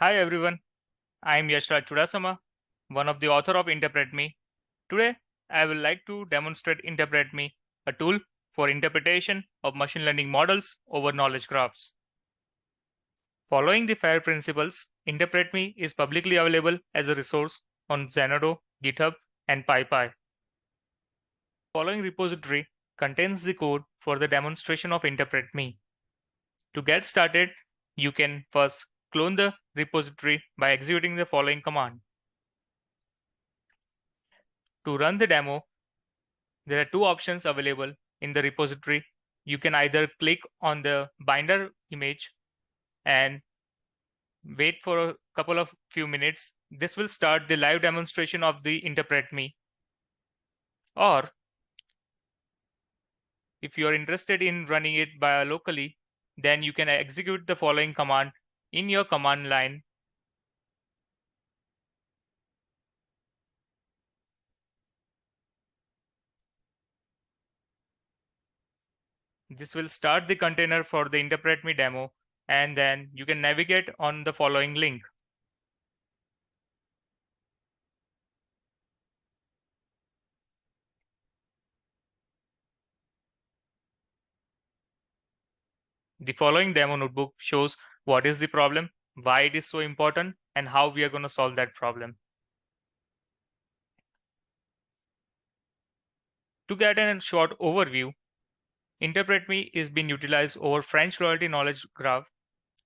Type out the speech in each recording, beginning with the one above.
Hi everyone, I am Yashraj Chudasama, one of the author of InterpretME. Today, I would like to demonstrate InterpretME, a tool for interpretation of machine learning models over knowledge graphs. Following the FAIR principles, InterpretME is publicly available as a resource on Zenodo, GitHub, and PyPy. The following repository contains the code for the demonstration of InterpretME. To get started, you can first clone the repository by executing the following command. To run the demo, there are two options available in the repository. You can either click on the binder image and wait for a couple of few minutes. This will start the live demonstration of the InterpretME. Or if you are interested in running it locally, then you can execute the following command in your command line. This will start the container for the InterpretME demo, and then you can navigate on the following link. The following demo notebook shows what is the problem, why it is so important, and how we are going to solve that problem. To get a short overview, InterpretME is being utilized over French royalty knowledge graph.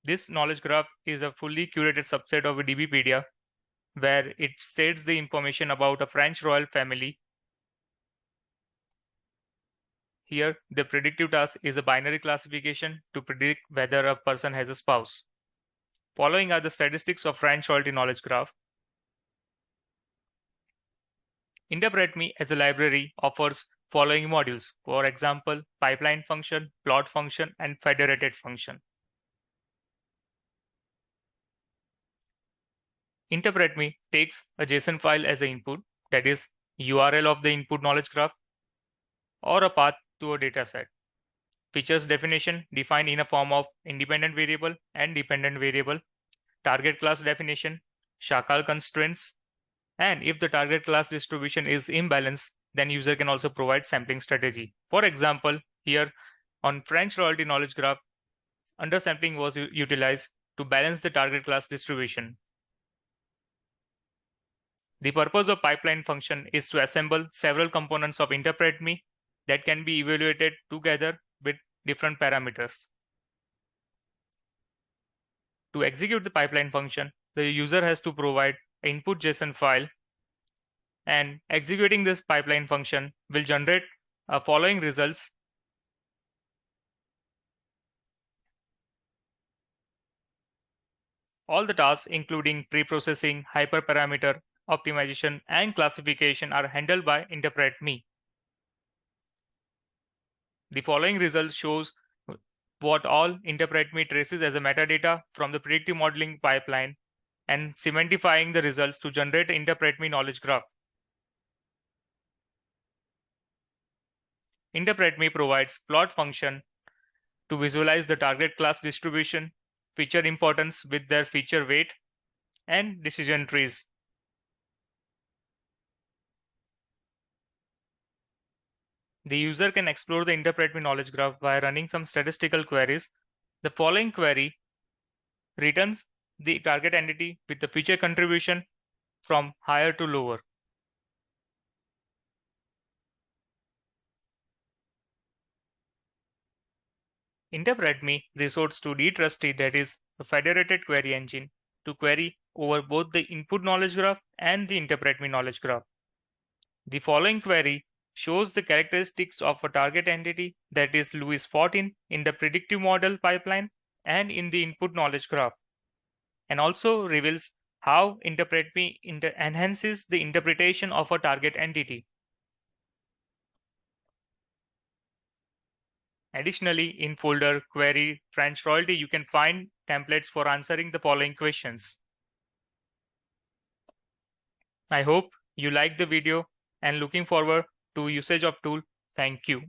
This knowledge graph is a fully curated subset of a DBpedia, where it states the information about a French royal family. Here, the predictive task is a binary classification to predict whether a person has a spouse. Following are the statistics of French royalty knowledge graph. InterpretME as a library offers following modules, for example, pipeline function, plot function, and federated function. InterpretME takes a JSON file as an input, that is URL of the input knowledge graph, or a path to a dataset. Features definition defined in a form of independent variable and dependent variable, target class definition, SHACL constraints, and if the target class distribution is imbalanced, then user can also provide sampling strategy. For example, here on French royalty knowledge graph, undersampling was utilized to balance the target class distribution. The purpose of pipeline function is to assemble several components of InterpretME that can be evaluated together with different parameters. To execute the pipeline function, the user has to provide an input JSON file, and executing this pipeline function will generate following results. All the tasks, including pre-processing, hyperparameter optimization, and classification, are handled by InterpretME. The following result shows what all InterpretME traces as a metadata from the predictive modeling pipeline and cementifying the results to generate an InterpretME knowledge graph. InterpretME provides plot function to visualize the target class distribution, feature importance with their feature weight, and decision trees. The user can explore the InterpretME knowledge graph by running some statistical queries. The following query returns the target entity with the feature contribution from higher to lower. InterpretME resorts to DeTrusty, that is a federated query engine, to query over both the input knowledge graph and the InterpretME knowledge graph. The following query shows the characteristics of a target entity, that is Louis 14, in the predictive model pipeline and in the input knowledge graph, and also reveals how InterpretME enhances the interpretation of a target entity. Additionally, in folder query French royalty, you can find templates for answering the following questions. I hope you liked the video and looking forward to usage of tool. Thank you.